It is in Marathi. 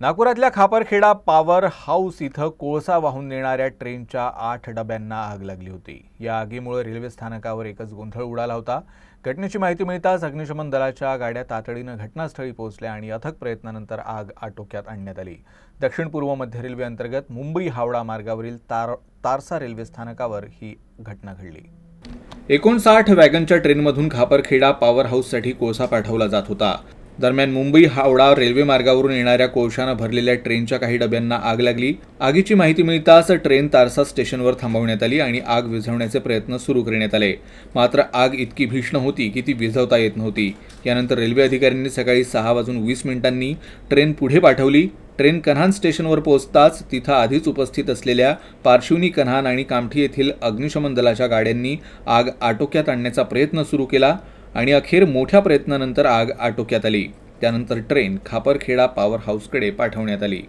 नागपुरातल्या खापरखेडा पॉवर हाऊस इथं कोळसा वाहून नेणाऱ्या ट्रेनच्या 8 डब्यांना आग लागली होती। या आगीमुळे रेल्वे स्थानकावर एकच गोंधळ उडाला होता। घटनेची माहिती मिळताच अग्निशमन दलाच्या गाड्या तातडीने घटनास्थळी पोहोचल्या आणि अथक प्रयत्नानंतर आग आटोक्यात आणण्यात आली। दक्षिण पूर्व मध्य रेल्वे अंतर्गत मुंबई हावडा मार्गावरील तारसा रेल्वे स्थानकावर ही घटना घडली। 59 वॅगनच्या ट्रेनमधून खापरखेडा पॉवर हाऊससाठी कोळसा पाठवला जात होता। दरम्यान मुंबई हावडा रेल्वे मार्गावरून येणाऱ्या कोळशाने भरलेल्या ट्रेनच्या काही डब्यांना आग लागली। आगीची माहिती मिळताच ट्रेन तारसा स्टेशनवर थांबवण्यात आली आणि आग विझवण्याचे प्रयत्न सुरू करण्यात आले। मात्र आग इतकी भीषण होती की ती विझवता येत नव्हती। यानंतर रेल्वे अधिकाऱ्यांनी सकाळी 6:20 ट्रेन पुढे पाठवली। ट्रेन कन्हान स्टेशनवर पोहोचताच तिथं आधीच उपस्थित असलेल्या पार्श्वनी, कन्हान आणि कामठी येथील अग्निशमन दलाच्या गाड्यांनी आग आटोक्यात आणण्याचा प्रयत्न सुरू केला आणि अखेर मोठ्या प्रयत्नानंतर आग आटोक्यात आली। त्यानंतर ट्रेन खापरखेडा पॉवर हाऊसकडे पाठवण्यात आली।